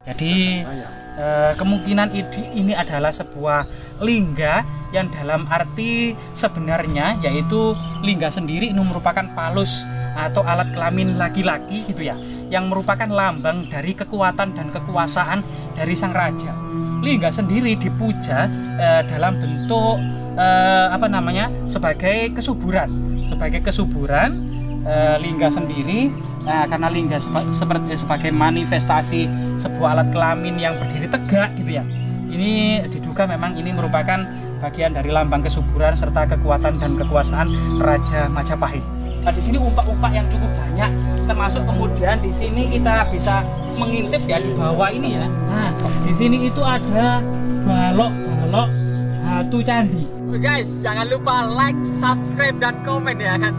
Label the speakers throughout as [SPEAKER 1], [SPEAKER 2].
[SPEAKER 1] Jadi kemungkinan ini adalah sebuah lingga yang dalam arti sebenarnya yaitu lingga sendiri ini merupakan palus atau alat kelamin laki-laki gitu ya, yang merupakan lambang dari kekuatan dan kekuasaan dari sang raja. Lingga sendiri dipuja dalam bentuk sebagai kesuburan lingga sendiri. Nah, karena lingga sebagai manifestasi sebuah alat kelamin yang berdiri tegak gitu ya. Ini diduga memang ini merupakan bagian dari lambang kesuburan serta kekuatan dan kekuasaan Raja Majapahit. Nah, di sini umpak-umpak yang cukup banyak, termasuk kemudian di sini kita bisa mengintip ya di bawah ini ya. Nah, di sini itu ada balok-balok batu candi.
[SPEAKER 2] Guys, jangan lupa like, subscribe dan komen ya kan.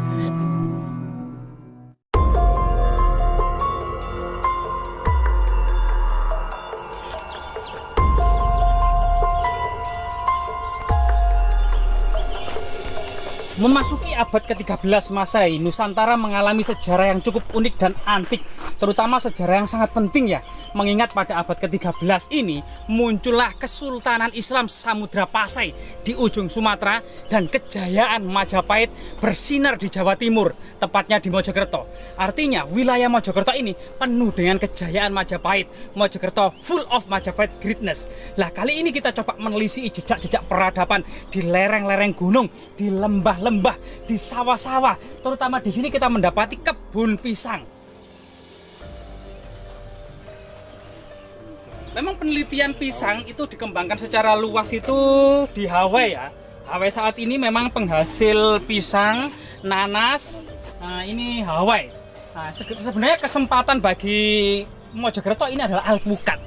[SPEAKER 1] Memasuki abad ke-13 Masehi, Nusantara mengalami sejarah yang cukup unik dan antik, terutama sejarah yang sangat penting ya. Mengingat pada abad ke-13 ini muncullah Kesultanan Islam Samudra Pasai di ujung Sumatera dan kejayaan Majapahit bersinar di Jawa Timur, tepatnya di Mojokerto. Artinya wilayah Mojokerto ini penuh dengan kejayaan Majapahit. Mojokerto full of Majapahit greatness. Lah kali ini kita coba menelisik jejak-jejak peradaban di lereng-lereng gunung, di lembah-lembah, di sawah-sawah. Terutama di sini kita mendapati kebun pisang. Memang penelitian pisang itu dikembangkan secara luas itu di Hawaii ya. Hawaii saat ini memang penghasil pisang, nanas. Nah, ini Hawaii. Nah, sebenarnya kesempatan bagi Mojokerto ini adalah alpukat.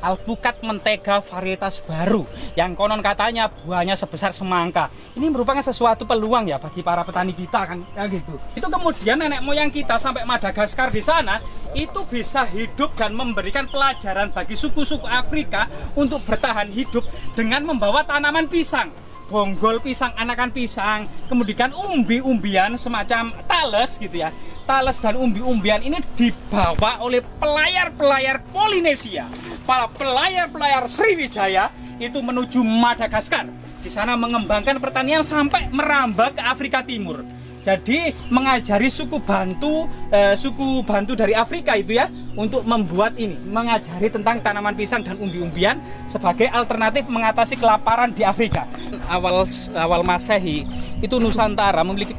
[SPEAKER 1] Alpukat mentega varietas baru yang konon katanya buahnya sebesar semangka. Ini merupakan sesuatu peluang ya bagi para petani kita kan ya gitu. Itu kemudian nenek moyang kita sampai Madagaskar di sana itu bisa hidup dan memberikan pelajaran bagi suku-suku Afrika untuk bertahan hidup dengan membawa tanaman pisang. Bonggol pisang, anakan pisang, kemudian umbi-umbian semacam tales gitu ya. Tales dan umbi-umbian ini dibawa oleh pelayar-pelayar Polinesia. Para pelayar-pelayar Sriwijaya itu menuju Madagaskar. Di sana mengembangkan pertanian sampai merambah ke Afrika Timur. Jadi mengajari suku Bantu dari Afrika itu ya untuk membuat ini, mengajari tentang tanaman pisang dan umbi-umbian sebagai alternatif mengatasi kelaparan di Afrika. Awal Masehi itu Nusantara memiliki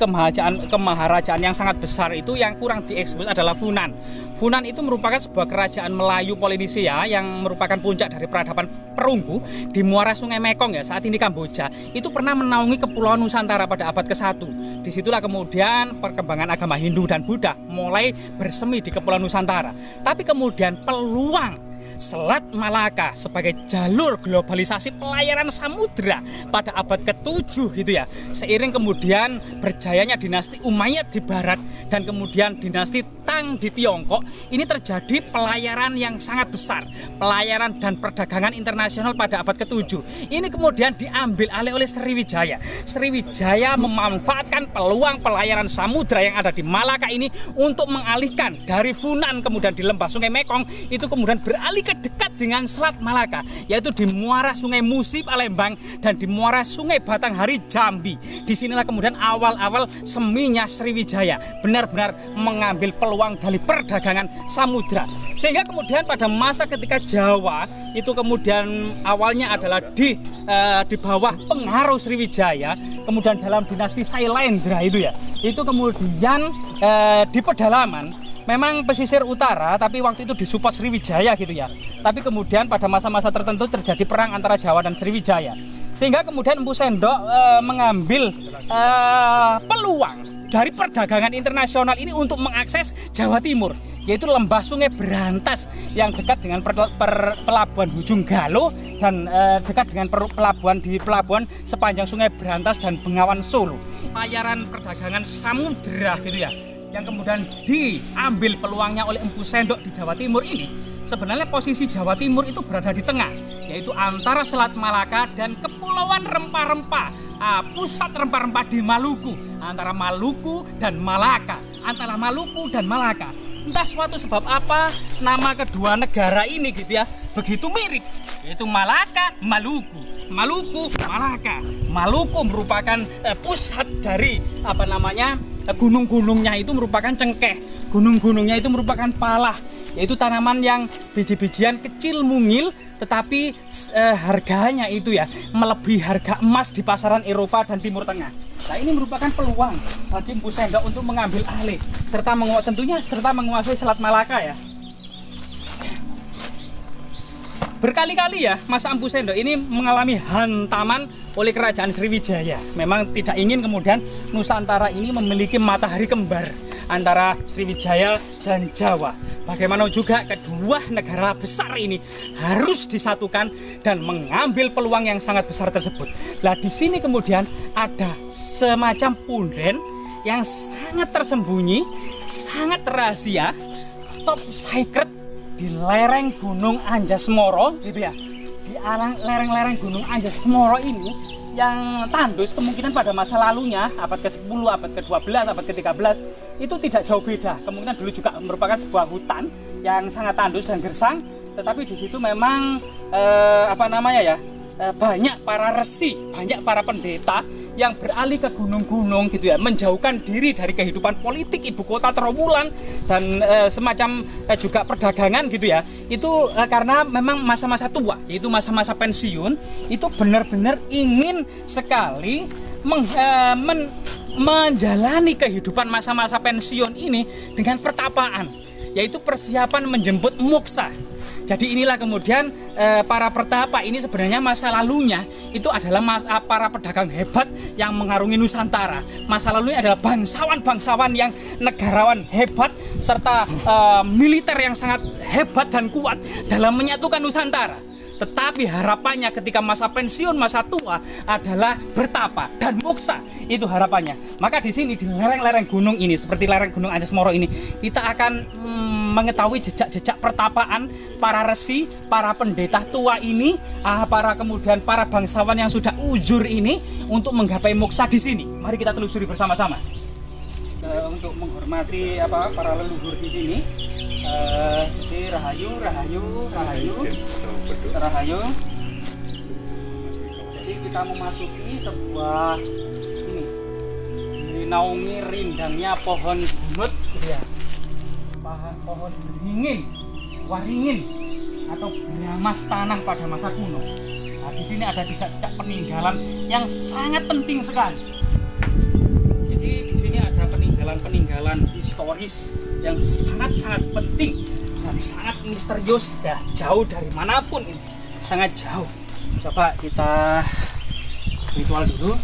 [SPEAKER 1] kemaharajaan yang sangat besar, itu yang kurang diekspos adalah Funan. Funan itu merupakan sebuah kerajaan Melayu Polinesia yang merupakan puncak dari peradaban perunggu di muara Sungai Mekong ya, saat ini Kamboja. Itu pernah menaungi kepulauan Nusantara pada abad ke-1. Disitulah kemudian perkembangan agama Hindu dan Buddha mulai bersemi di kepulauan Nusantara. Tapi kemudian peluang Selat Malaka sebagai jalur globalisasi pelayaran samudra pada abad ke-7 gitu ya. Seiring kemudian berjayanya dinasti Umayyad di barat dan kemudian dinasti Tang di Tiongkok, ini terjadi pelayaran yang sangat besar, pelayaran dan perdagangan internasional pada abad ke-7. Ini kemudian diambil alih oleh Sriwijaya. Sriwijaya memanfaatkan peluang pelayaran samudra yang ada di Malaka ini untuk mengalihkan dari Funan kemudian di lembah Sungai Mekong itu kemudian beralih ke dekat dengan Selat Malaka, yaitu di muara Sungai Musi Palembang dan di muara Sungai Batanghari Jambi. Disinilah kemudian awal-awal seminya Sriwijaya benar-benar mengambil peluang dari perdagangan samudra. Sehingga kemudian pada masa ketika Jawa itu kemudian awalnya adalah di bawah pengaruh Sriwijaya, kemudian dalam dinasti Sailendra itu ya, itu kemudian di pedalaman memang pesisir utara, tapi waktu itu disupport Sriwijaya gitu ya. Tapi kemudian pada masa-masa tertentu terjadi perang antara Jawa dan Sriwijaya. Sehingga kemudian Empu Sendok mengambil peluang dari perdagangan internasional ini untuk mengakses Jawa Timur, yaitu lembah Sungai Berantas yang dekat dengan pelabuhan Ujung Galuh dan dekat dengan pelabuhan sepanjang Sungai Berantas dan Bengawan Solo. Layaran perdagangan samudra gitu ya, yang kemudian diambil peluangnya oleh Empu Sendok di Jawa Timur ini. Sebenarnya posisi Jawa Timur itu berada di tengah, yaitu antara Selat Malaka dan Kepulauan Rempah-Rempah, pusat rempah-rempah di Maluku, antara Maluku dan Malaka. Entah suatu sebab apa nama kedua negara ini gitu ya begitu mirip, yaitu Malaka, Maluku. Maluku, Malaka. Maluku merupakan pusat dari apa namanya gunung-gunungnya itu merupakan cengkeh, gunung-gunungnya itu merupakan palah, yaitu tanaman yang biji-bijian kecil mungil, tetapi harganya itu ya melebihi harga emas di pasaran Eropa dan Timur Tengah. Nah, ini merupakan peluang bagi Empu Sendok untuk mengambil alih serta menguasai Selat Malaka ya. Berkali-kali ya Mas Empu Sendok ini mengalami hantaman oleh kerajaan Sriwijaya. Memang tidak ingin kemudian Nusantara ini memiliki matahari kembar antara Sriwijaya dan Jawa. Bagaimana juga kedua negara besar ini harus disatukan dan mengambil peluang yang sangat besar tersebut. Nah, di sini kemudian ada semacam punden yang sangat tersembunyi, sangat rahasia, top secret di lereng Gunung Anjasmara gitu ya. Di lereng-lereng Gunung Anjasmara ini yang tandus kemungkinan pada masa lalunya abad ke-10, abad ke-12, abad ke-13 itu tidak jauh beda. Kemungkinan dulu juga merupakan sebuah hutan yang sangat tandus dan gersang, tetapi di situ memang banyak para resi, banyak para pendeta yang beralih ke gunung-gunung gitu ya, menjauhkan diri dari kehidupan politik ibu kota Trowulan dan semacam juga perdagangan gitu ya. Itu karena memang masa-masa tua, yaitu masa-masa pensiun, itu benar-benar ingin sekali menjalani kehidupan masa-masa pensiun ini dengan pertapaan, yaitu persiapan menjemput moksa. Jadi inilah kemudian para pertapa ini sebenarnya masa lalunya itu adalah para pedagang hebat yang mengarungi Nusantara. Masa lalunya adalah bangsawan-bangsawan yang negarawan hebat serta militer yang sangat hebat dan kuat dalam menyatukan Nusantara. Tetapi harapannya ketika masa pensiun, masa tua adalah bertapa dan moksa. Itu harapannya. Maka di sini di lereng-lereng gunung ini, seperti lereng Gunung Anjasmara ini, kita akan mengetahui jejak-jejak pertapaan para resi, para pendeta tua ini, para bangsawan yang sudah ujur ini untuk menggapai moksa di sini. Mari kita telusuri bersama-sama. Untuk menghormati para leluhur di sini. Jadi rahayu. Jadi kita memasuki sebuah ini dinaungi rindangnya pohon bunut ya. Pohon waringin atau beramas tanah pada masa kuno. Nah, di sini ada jejak-jejak peninggalan yang sangat penting sekali. Jadi di sini ada peninggalan historis yang sangat-sangat penting dan sangat misterius ya, jauh dari manapun ini, sangat jauh. Coba kita ritual dulu.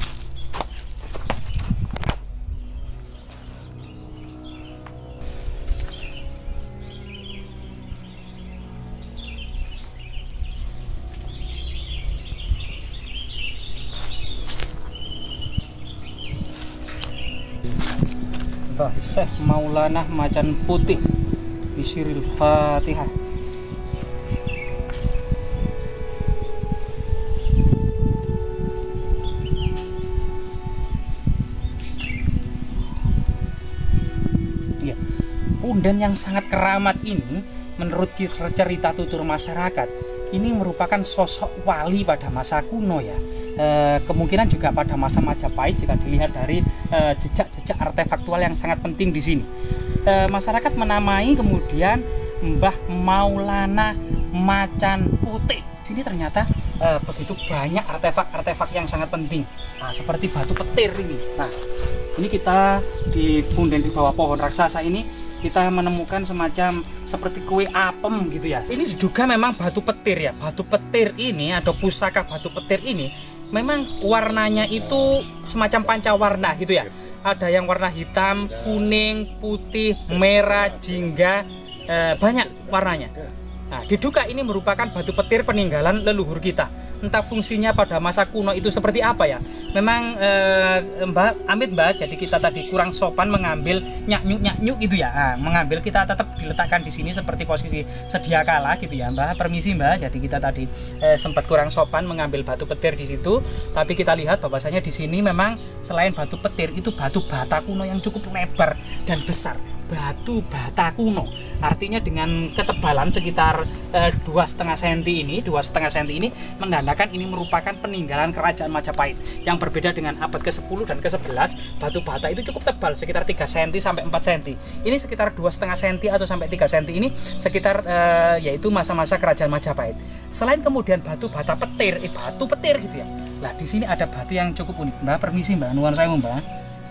[SPEAKER 1] Syekh Maulana Macan Putih Bisiril Fatihah. Ya, punden yang sangat keramat ini menurut cerita tutur masyarakat ini merupakan sosok wali pada masa kuno ya. Kemungkinan juga pada masa Majapahit jika dilihat dari jejak-jejak artefaktual yang sangat penting di sini. Masyarakat menamai kemudian Mbah Maulana Macan Putih. Sini ternyata begitu banyak artefak-artefak yang sangat penting. Nah, seperti batu petir ini. Nah, ini kita di punden di bawah pohon raksasa ini kita menemukan semacam seperti kue apem gitu ya. Ini diduga memang batu petir ya. Batu petir ini atau pusaka batu petir ini memang warnanya itu semacam pancawarna gitu ya. Ada yang warna hitam, kuning, putih, merah, jingga, banyak warnanya. Nah, diduga ini merupakan batu petir peninggalan leluhur kita. Entah fungsinya pada masa kuno itu seperti apa ya. Memang Mbak, jadi kita tadi kurang sopan mengambil nyaknyuk gitu ya. Nah, mengambil kita tetap diletakkan di sini seperti posisi sedia kala gitu ya, Mbak. Permisi Mbak, jadi kita tadi sempat kurang sopan mengambil batu petir di situ. Tapi kita lihat bahwasanya di sini memang selain batu petir itu batu bata kuno yang cukup lebar dan besar. batu bata kuno. Artinya dengan ketebalan sekitar 2,5 cm ini, 2,5 cm ini menandakan ini merupakan peninggalan kerajaan Majapahit. Yang berbeda dengan abad ke-10 dan ke-11, batu bata itu cukup tebal, sekitar 3 cm sampai 4 cm. Ini sekitar 2,5 cm atau sampai 3 cm ini sekitar yaitu masa-masa kerajaan Majapahit. Selain kemudian batu bata petir, batu petir gitu ya. Nah, di sini ada batu yang cukup unik. Mbak, permisi Mbak, nuwun sewu Mbak.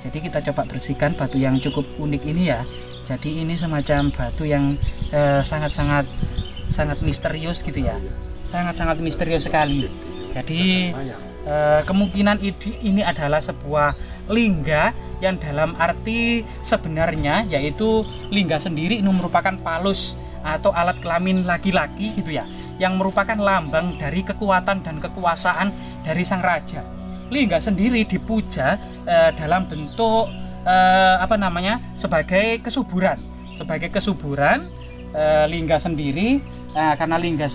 [SPEAKER 1] Jadi kita coba bersihkan batu yang cukup unik ini ya. Jadi ini semacam batu yang sangat misterius gitu ya. Sangat misterius sekali. Jadi kemungkinan ini adalah sebuah lingga yang dalam arti sebenarnya yaitu lingga sendiri ini merupakan palus atau alat kelamin laki-laki gitu ya, yang merupakan lambang dari kekuatan dan kekuasaan dari sang raja. Lingga sendiri dipuja dalam bentuk sebagai kesuburan lingga sendiri, karena lingga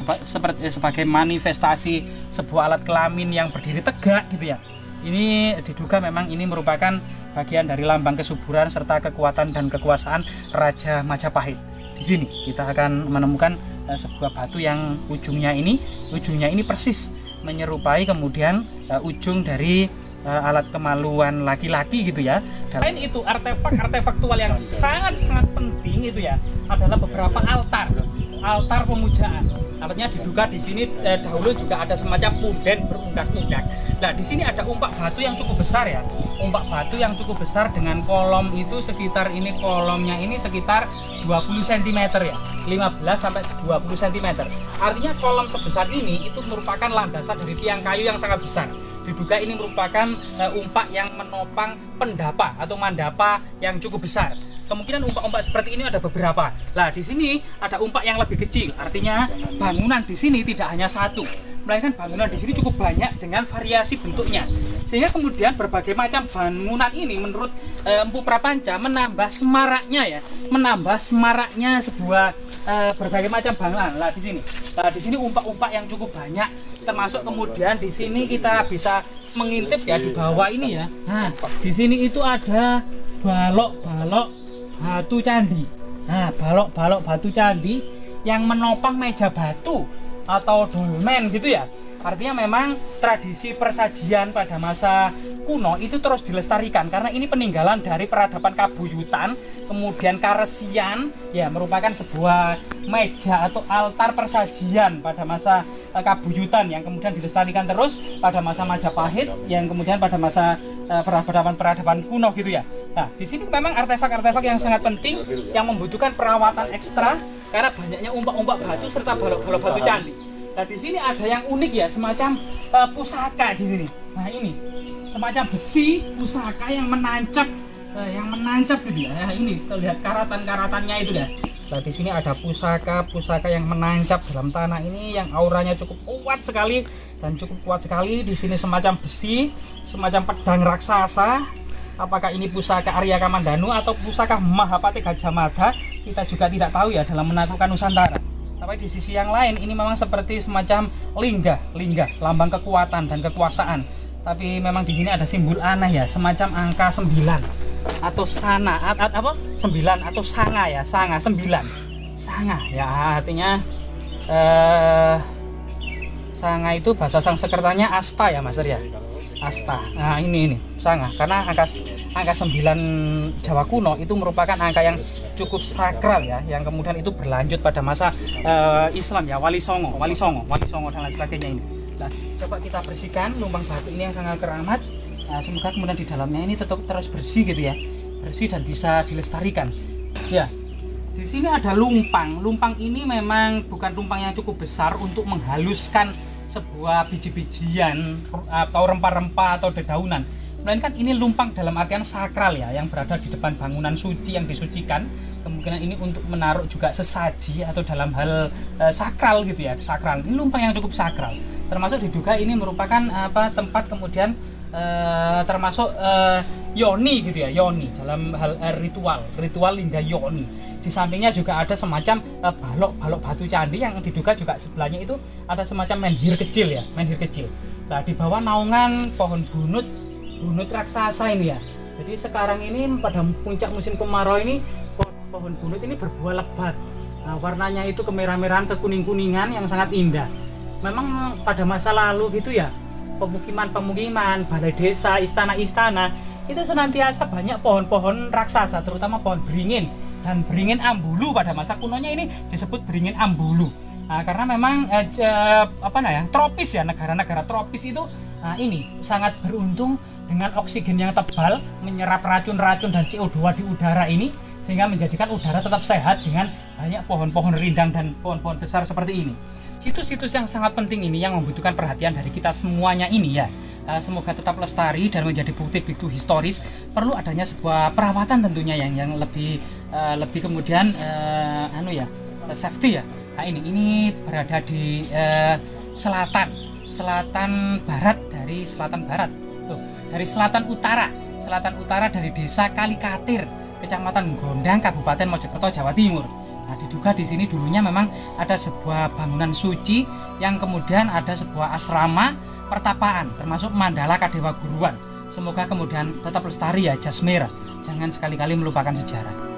[SPEAKER 1] sebagai manifestasi sebuah alat kelamin yang berdiri tegak gitu ya. Ini diduga memang ini merupakan bagian dari lambang kesuburan serta kekuatan dan kekuasaan Raja Majapahit. Di sini kita akan menemukan sebuah batu yang ujungnya ini persis menyerupai kemudian ujung dari alat kemaluan laki-laki gitu ya. Selain itu, artefaktual yang sangat penting itu ya adalah beberapa altar pemujaan. Artinya diduga di sini dahulu juga ada semacam punden berundak-undak. Nah, di sini ada umpak batu yang cukup besar ya. Umpak batu yang cukup besar dengan kolom itu sekitar ini, kolomnya ini sekitar 20 cm ya. 15 sampai 20 cm. Artinya kolom sebesar ini itu merupakan landasan dari tiang kayu yang sangat besar. Diduga ini merupakan umpak yang menopang pendapa atau mandapa yang cukup besar. Kemungkinan umpak-umpak seperti ini ada beberapa. Nah, di sini ada umpak yang lebih kecil. Artinya bangunan di sini tidak hanya satu, melainkan bangunan di sini cukup banyak dengan variasi bentuknya. Sehingga kemudian berbagai macam bangunan ini menurut Empu Prapanca menambah semaraknya sebuah berbagai macam bangunan. Nah, di sini umpak-umpak yang cukup banyak, termasuk kemudian di sini kita bisa mengintip ya di bawah ini ya. Nah, di sini itu ada balok-balok batu candi. Nah, balok-balok batu candi yang menopang meja batu atau dolmen gitu ya. Artinya memang tradisi persajian pada masa kuno itu terus dilestarikan karena ini peninggalan dari peradaban Kabuyutan, kemudian Karesian ya, merupakan sebuah meja atau altar persajian pada masa Kabuyutan yang kemudian dilestarikan terus pada masa Majapahit, yang kemudian pada masa peradaban kuno gitu ya. Nah, di sini memang artefak-artefak yang sangat penting yang membutuhkan perawatan ekstra karena banyaknya umpak-umpak batu serta balok-balok batu candi. Nah, di sini ada yang unik ya, semacam pusaka di sini. Nah, ini semacam besi pusaka yang menancap gitu ya. Nah, ini lihat karatan-karatannya itu ya. Nah, di sini ada pusaka yang menancap dalam tanah ini yang auranya cukup kuat sekali. Di sini semacam besi, semacam pedang raksasa. Apakah ini pusaka Arya Kamandanu atau pusaka Mahapati Gajah Mada? Kita juga tidak tahu ya dalam menaklukkan Nusantara. Tapi di sisi yang lain ini memang seperti semacam lingga, lambang kekuatan dan kekuasaan. Tapi memang di sini ada simbol aneh ya, semacam angka 9 atau sana, apa? 9 atau sanga ya, 9. Sanga ya, artinya sanga itu bahasa Sanskertanya asta ya, Mas ya. Asta. Nah, ini sanga karena angka 9 Jawa kuno itu merupakan angka yang cukup sakral ya, yang kemudian itu berlanjut pada masa Islam ya, Wali Songo dan lain sebagainya ini. Nah, coba kita bersihkan lubang batu ini yang sangat keramat. Nah, semoga kemudian di dalamnya ini tetap terus bersih gitu ya, bersih dan bisa dilestarikan. Ya, di sini ada lumpang. Lumpang ini memang bukan lumpang yang cukup besar untuk menghaluskan sebuah biji-bijian atau rempah-rempah atau dedaunan, melainkan ini lumpang dalam artian sakral ya, yang berada di depan bangunan suci yang disucikan. Kemungkinan ini untuk menaruh juga sesaji atau dalam hal sakral gitu ya, sakral. Ini lumpang yang cukup sakral, termasuk diduga ini merupakan tempat kemudian termasuk yoni gitu ya, yoni dalam hal ritual lingga yoni. Di sampingnya juga ada semacam balok batu candi yang diduga juga sebelahnya itu ada semacam menhir kecil ya, menhir kecil. Nah, di bawah naungan pohon bunut raksasa ini ya. Jadi sekarang ini pada puncak musim kemarau ini pohon bunut ini berbuah lebat. Nah, warnanya itu kemerah-merahan, kekuning-kuningan yang sangat indah. Memang pada masa lalu gitu ya, pemukiman-pemukiman, balai desa, istana-istana itu senantiasa banyak pohon-pohon raksasa, terutama pohon beringin dan beringin ambulu. Pada masa kunonya ini disebut beringin ambulu. Nah, karena memang tropis ya, negara-negara tropis itu ini sangat beruntung dengan oksigen yang tebal, menyerap racun-racun dan CO2 di udara ini, sehingga menjadikan udara tetap sehat dengan banyak pohon-pohon rindang dan pohon-pohon besar seperti ini. Situs-situs yang sangat penting ini yang membutuhkan perhatian dari kita semuanya ini ya. Semoga tetap lestari dan menjadi bukti-bukti historis. Perlu adanya sebuah perawatan tentunya yang lebih kemudian safety ya. Nah, ini berada di selatan barat dari selatan barat. Tuh, dari selatan utara dari desa Kalikatir, Kecamatan Gondang, Kabupaten Mojokerto, Jawa Timur. Nah, diduga di sini dulunya memang ada sebuah bangunan suci yang kemudian ada sebuah asrama pertapaan, termasuk mandala Kadewa Guruan. Semoga kemudian tetap lestari ya, jas merah. Jangan sekali-kali melupakan sejarah.